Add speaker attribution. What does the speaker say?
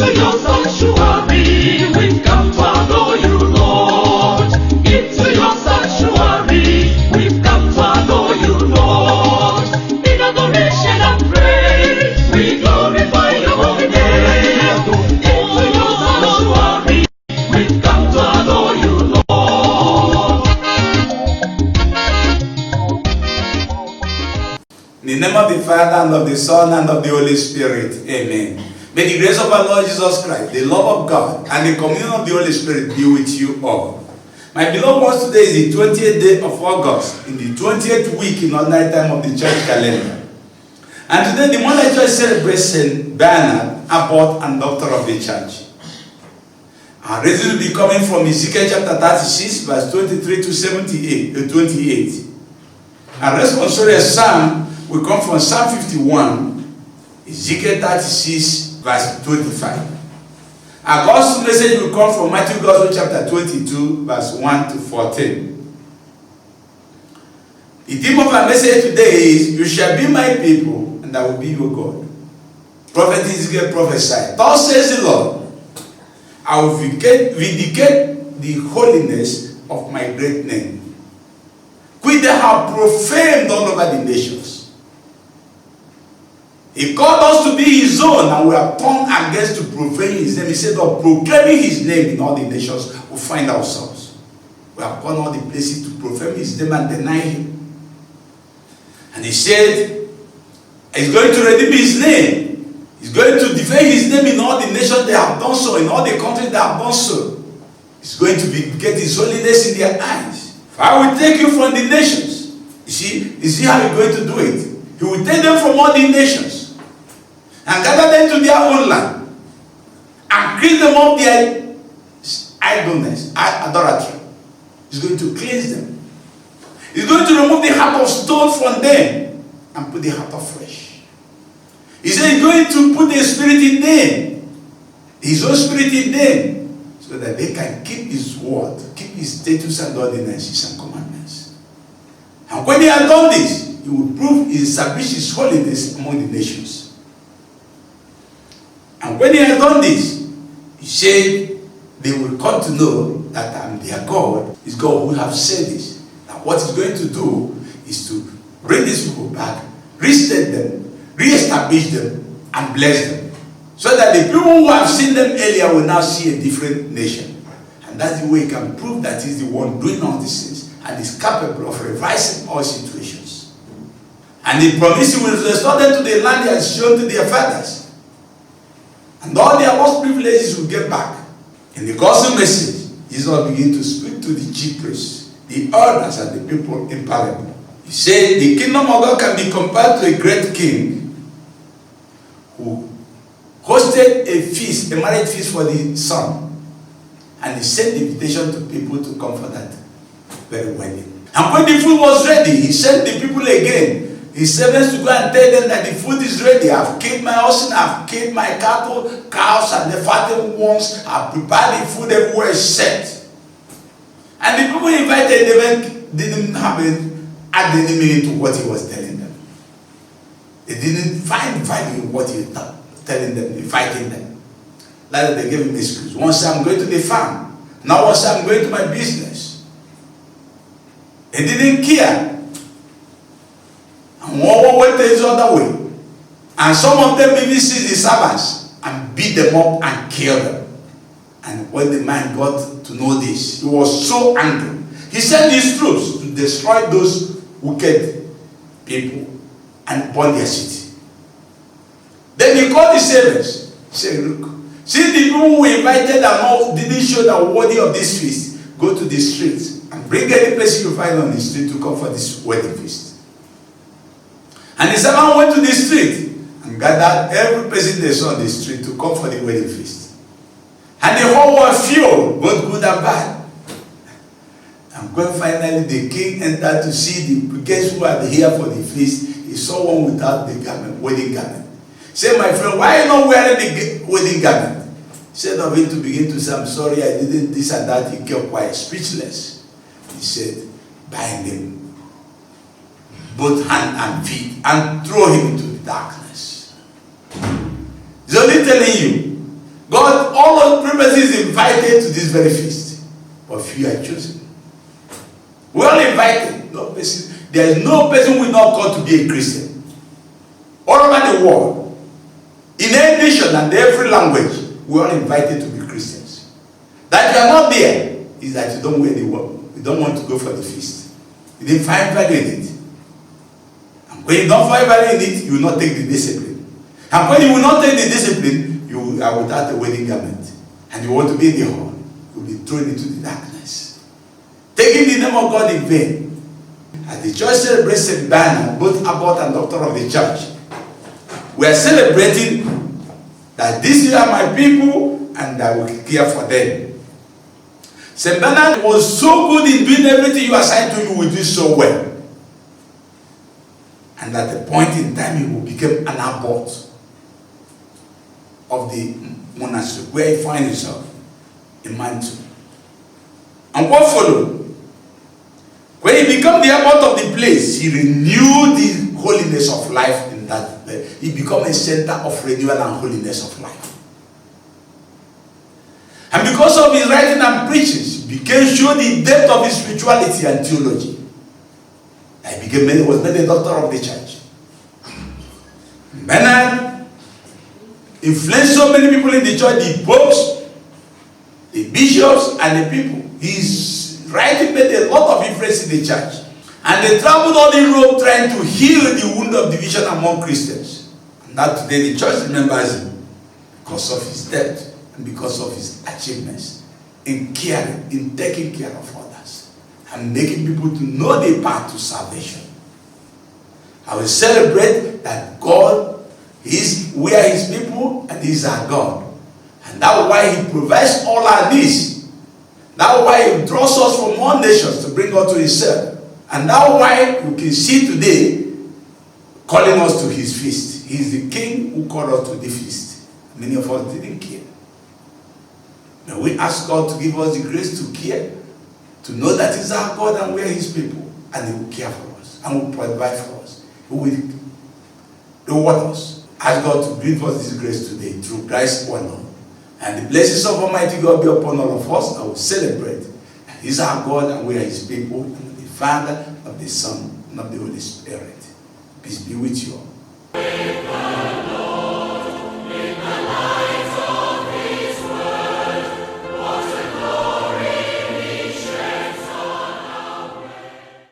Speaker 1: Into your sanctuary, we've come to adore you, Lord. Into your sanctuary, we've come to adore you, Lord. In adoration and praise, we glorify your holy name. Into your sanctuary, we've come to adore you, Lord.
Speaker 2: In the name of the Father, and of the Son, and of the Holy Spirit. Amen. May the grace of our Lord Jesus Christ, the love of God, and the communion of the Holy Spirit be with you all. My beloved ones, today is the 20th day of August, in the 20th week in ordinary time of the church calendar. And today, the Monday Church celebrates St. Bernard, abbot and doctor of the church. Our reading will be coming from Ezekiel chapter 36, verse 23 to 28. Our responsorial psalm will come from Psalm 51, Ezekiel 36, verse 25. Our gospel message will come from Matthew Gospel chapter 22, verse 1 to 14. The theme of our message today is, you shall be my people, and I will be your God. Prophet Ezekiel prophesied, thus says the Lord, I will vindicate the holiness of my great name, which they have profaned all over the nations. He called us to be his own, and we are turned against to profane his name. He said, of proclaiming his name in all the nations, we find ourselves. We have gone all the places to profane his name and deny him. And he said, he's going to redeem his name. He's going to defend his name in all the nations they have done so, in all the countries they have done so. He's going to get his holiness in their eyes. For I will take you from the nations. You see how he's going to do it? He will take them from all the nations and gather them to their own land and clean them of their idleness, idolatry. He's going to cleanse them. He's going to remove the heart of stone from them and put the heart of flesh. He said he's going to put the spirit in them, his own spirit in them, so that they can keep his word, keep his statutes and ordinances and commandments. And when he has done this, he will prove he established his holiness among the nations. And when he has done this, he said they will come to know that I am their God. It's God who have said this. Now what he's going to do is to bring these people back, reset them, re-establish them, and bless them. So that the people who have seen them earlier will now see a different nation. And that's the way he can prove that he's the one doing all these things and is capable of revising all situations. And he promised he will restore them to the land he has shown to their fathers. And all their lost privileges will get back. In the gospel message, Jesus began to speak to the chief priests, the elders, and the people in parable. He said the kingdom of God can be compared to a great king who hosted a feast, a marriage feast for the son. And he sent the invitation to people to come for that very wedding. And when the food was ready, he sent the people again, his servants, to go and tell them that the food is ready. I've killed my oxen, I've killed my cattle, cows, and the fattened ones. I've prepared the food everywhere is set. And the people invited didn't add any meaning to what he was telling them. They didn't find value in what he was telling them, inviting them. Later they gave him excuse. One said, I'm going to the farm. Now one said, I'm going to my business. They didn't care. And one went his other way. And some of them even seized the servants and beat them up and killed them. And when the man got to know this, he was so angry. He sent his troops to destroy those wicked people and burn their city. Then he called the servants. He said, look, see the people who invited and didn't show that were worthy of this feast, go to the streets and bring any place you find on the street to come for this wedding feast. And the servant went to the street and gathered every person they saw on the street to come for the wedding feast. And the whole world filled, both good and bad. And when finally the king entered to see the guests who are here for the feast, he saw one without the garment, wedding garment. He said, my friend, why are you not wearing the wedding garment? Instead of him to begin to say, I'm sorry, I didn't this and that, he kept quiet, speechless. He said, bind him, both hand and feet, and throw him into the darkness. He's only telling you God, all of purposes is invited to this very feast. But few are chosen. We're all invited. No person, there is no person who will not call to be a Christian. All over the world, in every nation and every language, we're all invited to be Christians. That you are not there is that you don't wear the world. You don't want to go for the feast. You didn't find value in it. And when you don't find value in it, you will not take the discipline. And when you will not take the discipline, you are without a wedding garment. And you want to be in the hall. You will be thrown into the darkness. Taking the name of God in vain. As the church celebrates St. Bernard, both abbot and doctor of the church, we are celebrating that these are my people and I will care for them. St. Bernard was so good in doing everything you assigned to you, will do so well. And at a point in time, he will become an abbot of the monastery where he finds himself in Mantua. And what followed? When he became the abbot of the place, he renewed the holiness of life in that place. He became a center of renewal and holiness of life. And because of his writing and preachings, he became sure the depth of his spirituality and theology. He was made a doctor of the church. Bernard influenced so many people in the church, the popes, the bishops, and the people. His writing made a lot of influence in the church. And they traveled all in Europe trying to heal the wound of division among Christians. And now today the church remembers him because of his death and because of his achievements in caring, in taking care of others, and making people to know the path to salvation. I will celebrate that God is, we are his people and he is our God. And that's why he provides all our needs. That's why he draws us from all nations to bring us to himself. And that's why you can see today calling us to his feast. He is the king who called us to the feast. Many of us didn't care. Now we ask God to give us the grace to care, to know that he's our God and we are his people. And he will care for us and will provide for us. He will reward us. Ask God to give us this grace today through Christ alone. And the blessings of Almighty God be upon all of us. I will celebrate. He's our God and we are his people. And the Father, of the Son, and of the Holy Spirit. Peace be with you all.